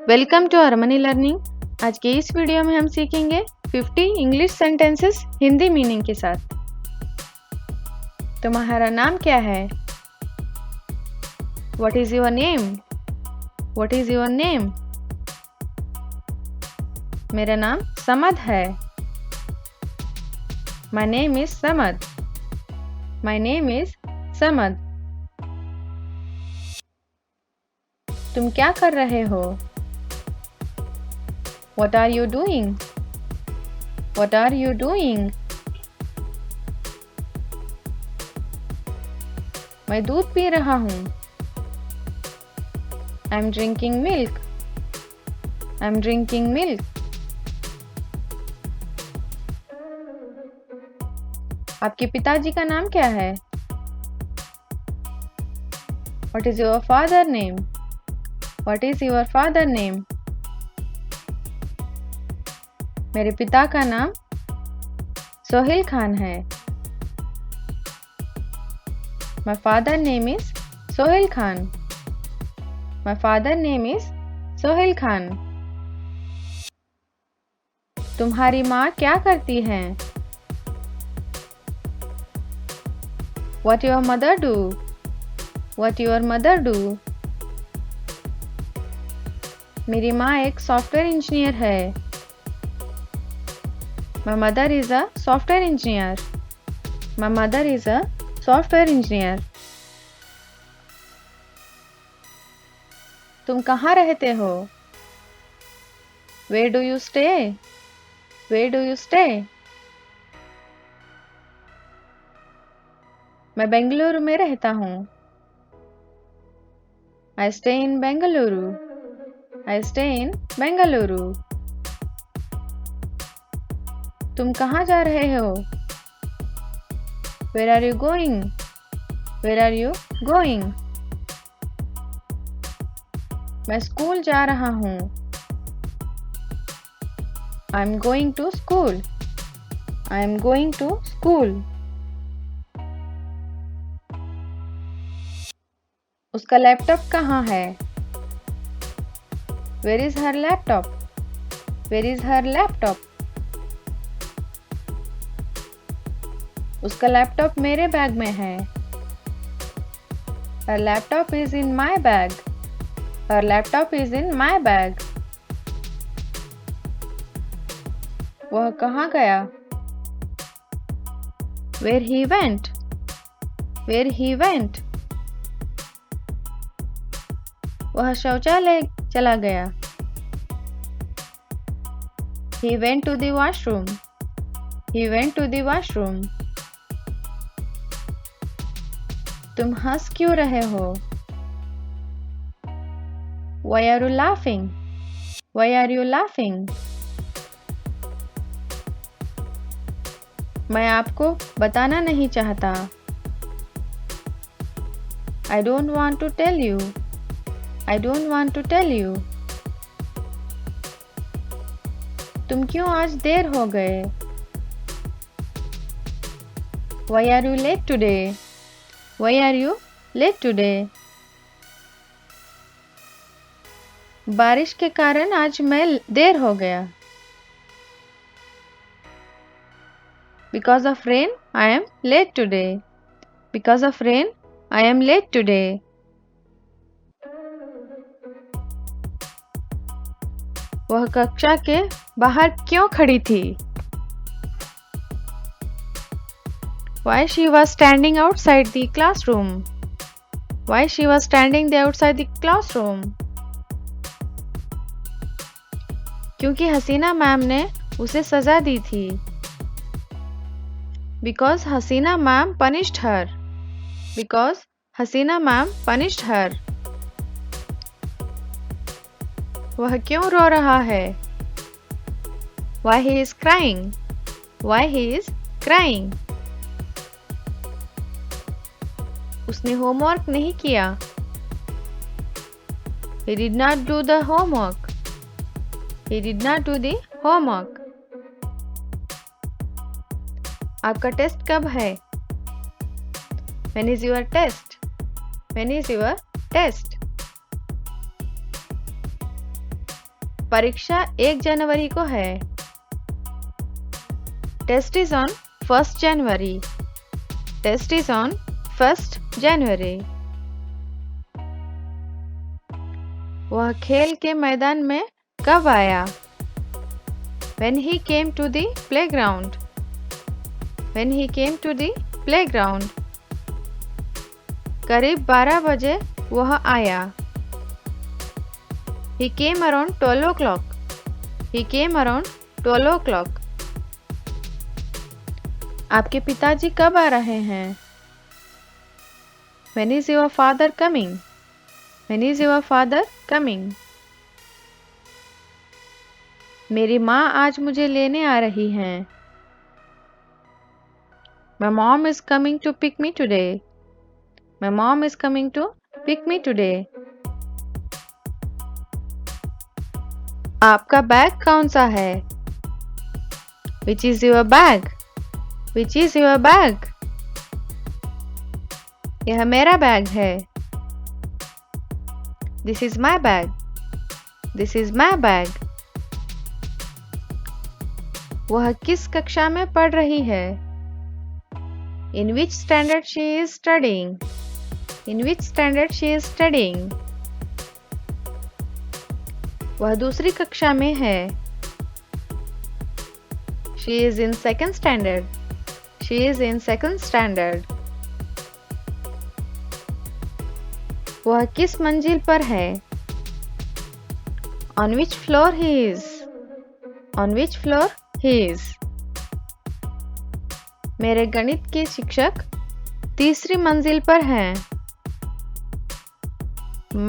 Welcome to Herminie learning. आज के इस वीडियो में हम सीखेंगे 50 इंग्लिश सेंटेंसेस हिंदी मीनिंग के साथ। तुम्हारा नाम क्या है? What is your name? What is your name? मेरा नाम समद है। My name is Samad. My name is Samad. तुम क्या कर रहे हो? What are you doing? What are you doing? मैं दूध पी रहा हूँ। I'm drinking milk. I'm drinking milk. आपके पिताजी का नाम क्या है? What is your father name? What is your father name? मेरे पिता का नाम सोहेल खान है। My father name is Sohail Khan. My father name is Sohail Khan. तुम्हारी माँ क्या करती है? What your mother do? What your mother do? मेरी माँ एक सॉफ्टवेयर इंजीनियर है। My mother is a software engineer. My mother is a software engineer. तुम कहाँ रहते हो? Where do you stay? Where do you stay? मैं बेंगलुरु में रहता हूँ। I stay in Bengaluru. I stay in Bengaluru. तुम कहाँ जा रहे हो? Where are you going? Where are you going? मैं स्कूल जा रहा हूँ। I'm going to school. I'm going to school. उसका लैपटॉप कहाँ है? Where is her laptop? Where is her laptop? उसका लैपटॉप मेरे बैग में है। Her laptop is in my bag. Her laptop is in my bag. वह कहाँ गया? Where he went. Where he went. वह शौचालय चला गया। He went to the washroom. He went to the washroom. तुम हंस क्यों रहे हो? Why are you laughing? Why are you laughing? मैं आपको बताना नहीं चाहता। I don't want to tell you. I don't want to tell you. तुम क्यों आज देर हो गए? Why are you late today? Why are you late today? बारिश के कारण आज मैं देर हो गया। Because of rain, I am late today. Because of rain, I am late today. वह कक्षा के बाहर क्यों खड़ी थी? Why she was standing outside the classroom? Why she was standing there outside the classroom? क्योंकि हसीना मैम ने उसे सजा दी थी। Because Hasina ma'am punished her. Because Hasina ma'am punished her. वह क्यों रो रहा है? Why he is crying? Why he is crying? उसने होमवर्क नहीं किया। He did not do the homework. He did not do the homework. आपका test कब है? When is your test? When is your test? परीक्षा 1 जनवरी को है। Test is on 1st January. Test is on 1st January. वह खेल के मैदान में कब आया? When he came to the playground. When he came to the playground. करीब 12 बजे वह आया। He came around 12 o'clock. He came around 12 o'clock. आपके पिताजी कब आ रहे हैं? When is your father coming? When is your father coming? मेरी माँ आज मुझे लेने आ रही हैं। My mom is coming to pick me today. My mom is coming to pick me today. आपका बैग कौन सा है? Which is your bag? Which is your bag? यह मेरा बैग है। This is my bag. This is my bag. वह किस कक्षा में पढ़ रही है? In which standard she is studying? In which standard she is studying? वह दूसरी कक्षा में है। She is in 2nd standard. She is in 2nd standard. वह किस मंजिल पर है? On which floor he is? On which floor he is? मेरे गणित के शिक्षक 3री मंजिल पर हैं।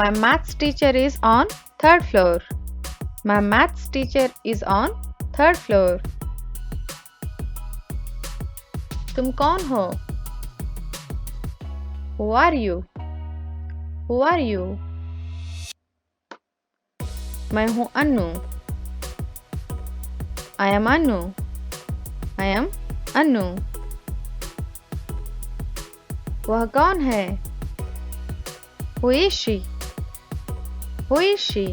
My maths teacher is on 3rd floor. My maths teacher is on 3rd floor. तुम कौन हो? Who are you? Who are you? मैं हूँ Annu. I am Annu. I am Annu. वह कौन है? Who is she? Who is she?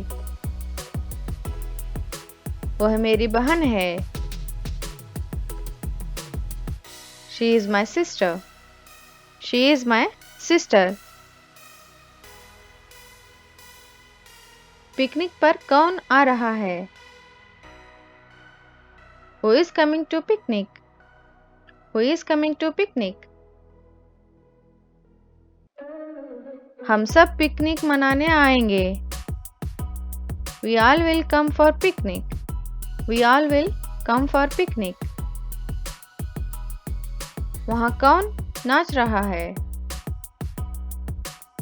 वह मेरी बहन है। She is my sister. She is my sister. Picnic पर कौन आ रहा है? Who is coming to picnic? Who is coming to picnic? हम सब पिकनिक मनाने आएंगे। We all will come for picnic. We all will come for picnic. वहाँ कौन नाच रहा है?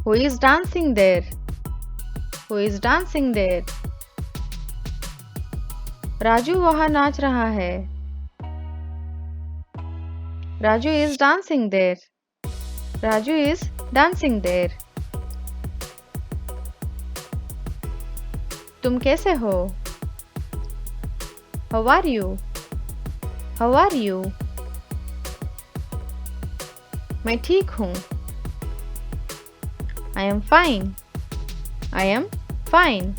Who is dancing there? Who is dancing there? Raju वहाँ नाच रहा है। Raju is dancing there. Raju is dancing there. तुम कैसे हो? How are you? How are you? मैं ठीक हूँ। I am fine. I am fine.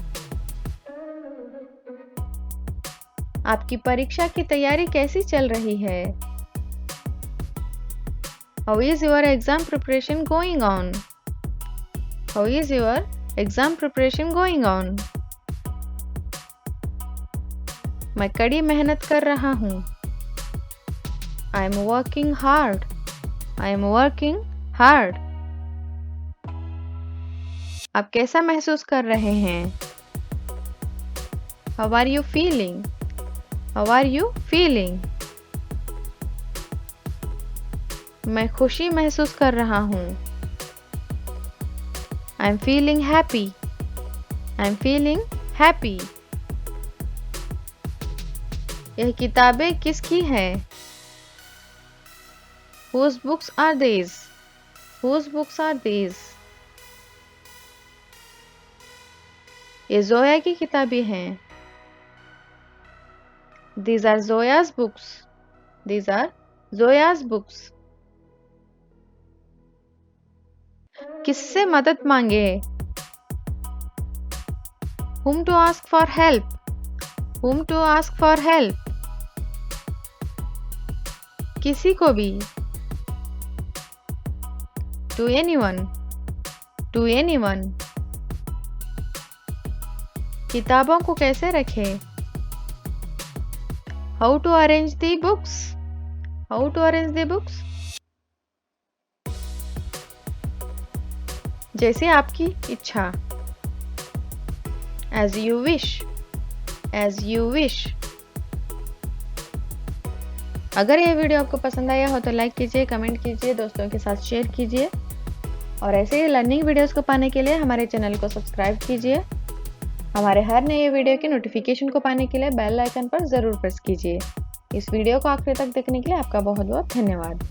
आपकी परीक्षा की तैयारी कैसी चल रही है? How is your exam preparation going on? How is your exam preparation going on? मैं कड़ी मेहनत कर रहा हूँ। I am working hard. I am working hard. आप कैसा महसूस कर रहे हैं? How are you feeling? How are you feeling? मैं खुशी महसूस कर रहा हूँ। I'm feeling happy. I'm feeling happy. यह किताबें किसकी हैं? Whose books are these? Whose books are these? ये जोया की किताबें हैं। These are Zoya's books. These are Zoya's books. किससे मदद मांगे? Whom to ask for help? whom to ask for help, किसी को भी, to anyone, to anyone, किताबों को कैसे रखें, how to arrange the books, how to arrange the books, जैसे आपकी इच्छा, as you wish, as you wish। अगर ये वीडियो आपको पसंद आया हो तो लाइक कीजिए, कमेंट कीजिए, दोस्तों के साथ शेयर कीजिए और ऐसे ही लर्निंग वीडियोस को पाने के लिए हमारे चैनल को सब्सक्राइब कीजिए। हमारे हर नए वीडियो के नोटिफिकेशन को पाने के लिए बेल आइकन पर ज़रूर प्रेस कीजिए। इस वीडियो को आखिर तक देखने के लिए आपका बहुत बहुत धन्यवाद।